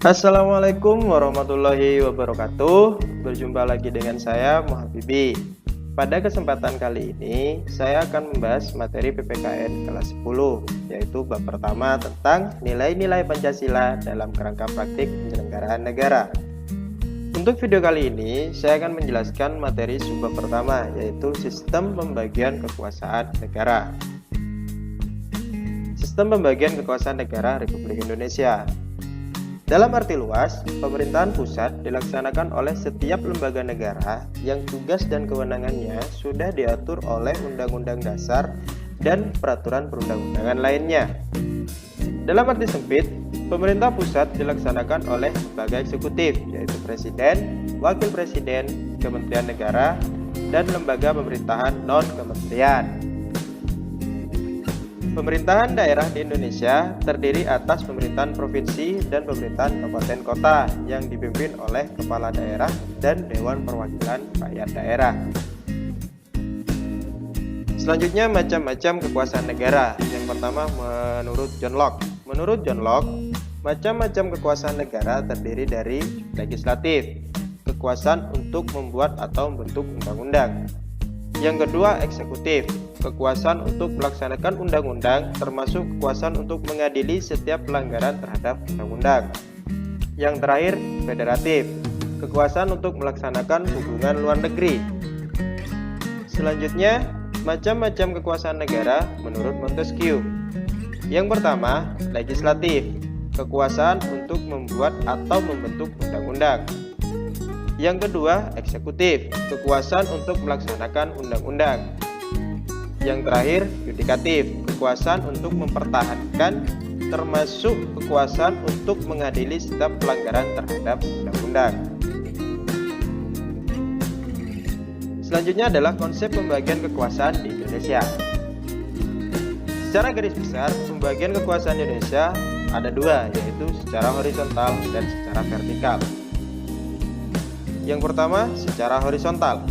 Assalamualaikum warahmatullahi wabarakatuh. Berjumpa lagi dengan saya Muhammad Bibi. Pada kesempatan kali ini saya akan membahas materi PPKN kelas 10, yaitu bab pertama tentang nilai-nilai Pancasila dalam kerangka praktik penyelenggaraan negara. Untuk video kali ini saya akan menjelaskan materi subbab pertama, yaitu sistem pembagian kekuasaan negara. Sistem pembagian kekuasaan negara Republik Indonesia. Dalam arti luas, pemerintahan pusat dilaksanakan oleh setiap lembaga negara yang tugas dan kewenangannya sudah diatur oleh Undang-Undang Dasar dan peraturan perundang-undangan lainnya. Dalam arti sempit, pemerintah pusat dilaksanakan oleh lembaga eksekutif, yaitu Presiden, Wakil Presiden, Kementerian Negara, dan lembaga pemerintahan non-kementerian. Pemerintahan daerah di Indonesia terdiri atas pemerintahan provinsi dan pemerintahan kabupaten kota yang dipimpin oleh kepala daerah dan Dewan Perwakilan Rakyat Daerah. Selanjutnya, macam-macam kekuasaan negara. Yang pertama, menurut John Locke. Menurut John Locke, macam-macam kekuasaan negara terdiri dari legislatif, kekuasaan untuk membuat atau membentuk undang-undang. Yang kedua, eksekutif, kekuasaan untuk melaksanakan undang-undang, termasuk kekuasaan untuk mengadili setiap pelanggaran terhadap undang-undang. Yang terakhir, federatif, kekuasaan untuk melaksanakan hubungan luar negeri. Selanjutnya, macam-macam kekuasaan negara menurut Montesquieu. Yang pertama, legislatif, kekuasaan untuk membuat atau membentuk undang-undang. Yang kedua, eksekutif, kekuasaan untuk melaksanakan undang-undang. Yang terakhir, yudikatif, kekuasaan untuk mempertahankan, termasuk kekuasaan untuk mengadili setiap pelanggaran terhadap undang-undang. Selanjutnya adalah konsep pembagian kekuasaan di Indonesia. Secara garis besar, pembagian kekuasaan Indonesia ada dua, yaitu secara horizontal dan secara vertikal. Yang pertama, secara horizontal.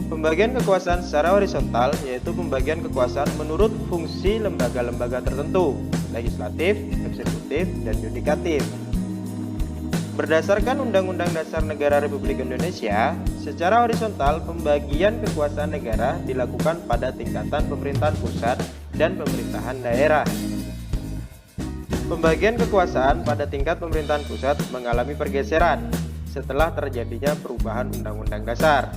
Pembagian kekuasaan secara horizontal yaitu pembagian kekuasaan menurut fungsi lembaga-lembaga tertentu, legislatif, eksekutif, dan yudikatif. Berdasarkan Undang-Undang Dasar Negara Republik Indonesia, secara horizontal pembagian kekuasaan negara dilakukan pada tingkatan pemerintahan pusat dan pemerintahan daerah. Pembagian kekuasaan pada tingkat pemerintahan pusat mengalami pergeseran setelah terjadinya perubahan Undang-Undang Dasar.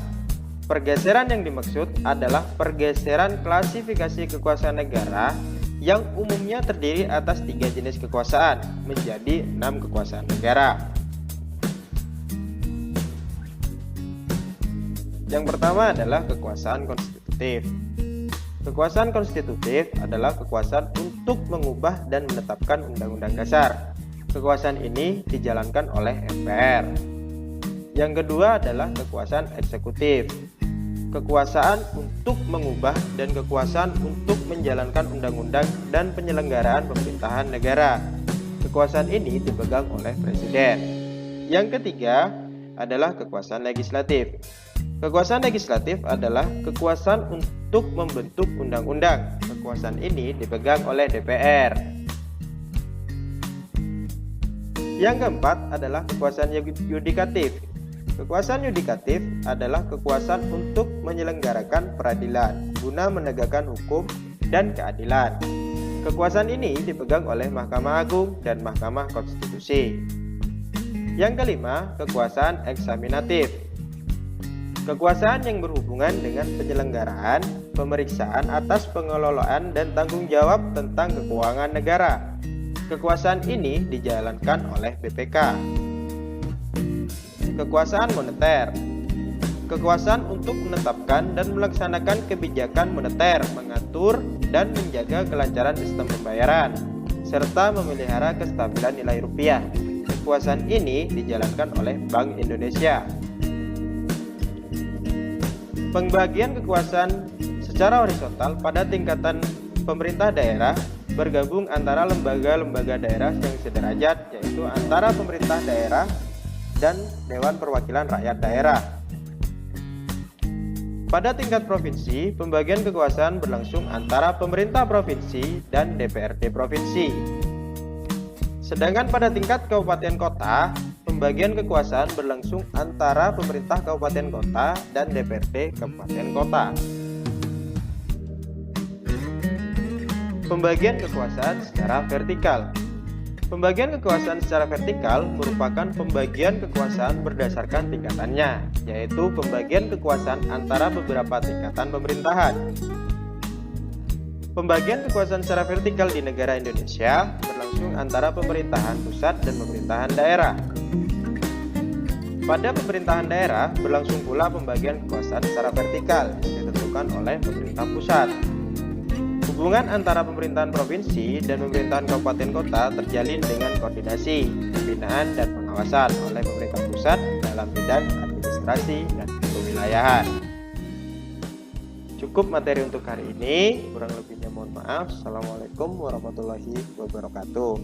Pergeseran yang dimaksud adalah pergeseran klasifikasi kekuasaan negara yang umumnya terdiri atas 3 jenis kekuasaan menjadi 6 kekuasaan negara. Yang pertama adalah kekuasaan konstitutif. Kekuasaan konstitutif adalah kekuasaan untuk mengubah dan menetapkan Undang-Undang Dasar. Kekuasaan ini dijalankan oleh MPR. Yang kedua adalah kekuasaan eksekutif, kekuasaan untuk mengubah dan kekuasaan untuk menjalankan undang-undang dan penyelenggaraan pemerintahan negara. Kekuasaan ini dipegang oleh Presiden. Yang ketiga adalah kekuasaan legislatif. Kekuasaan legislatif adalah kekuasaan untuk membentuk undang-undang. Kekuasaan ini dipegang oleh DPR. Yang keempat adalah kekuasaan yudikatif. Kekuasaan yudikatif adalah kekuasaan untuk menyelenggarakan peradilan guna menegakkan hukum dan keadilan. Kekuasaan ini dipegang oleh Mahkamah Agung dan Mahkamah Konstitusi. Yang kelima, kekuasaan eksaminatif. Kekuasaan yang berhubungan dengan penyelenggaraan, pemeriksaan atas pengelolaan dan tanggung jawab tentang keuangan negara. Kekuasaan ini dijalankan oleh BPK. Kekuasaan moneter. Kekuasaan untuk menetapkan dan melaksanakan kebijakan moneter, mengatur dan menjaga kelancaran sistem pembayaran, serta memelihara kestabilan nilai rupiah. Kekuasaan ini dijalankan oleh Bank Indonesia. Pembagian kekuasaan secara horizontal pada tingkatan pemerintah daerah bergabung antara lembaga-lembaga daerah yang sederajat, yaitu antara pemerintah daerah dan Dewan Perwakilan Rakyat Daerah. Pada tingkat provinsi, pembagian kekuasaan berlangsung antara pemerintah provinsi dan DPRD provinsi. Sedangkan pada tingkat kabupaten kota, pembagian kekuasaan berlangsung antara pemerintah kabupaten kota dan DPRD kabupaten kota. Pembagian kekuasaan secara vertikal. Pembagian kekuasaan secara vertikal merupakan pembagian kekuasaan berdasarkan tingkatannya, yaitu pembagian kekuasaan antara beberapa tingkatan pemerintahan. Pembagian kekuasaan secara vertikal di negara Indonesia berlangsung antara pemerintahan pusat dan pemerintahan daerah. Pada pemerintahan daerah berlangsung pula pembagian kekuasaan secara vertikal yang ditentukan oleh pemerintah pusat. Hubungan antara pemerintahan provinsi dan pemerintahan kabupaten kota terjalin dengan koordinasi, pembinaan, dan pengawasan oleh pemerintah pusat dalam bidang administrasi dan kewilayahan. Cukup materi untuk hari ini, kurang lebihnya mohon maaf. Assalamualaikum warahmatullahi wabarakatuh.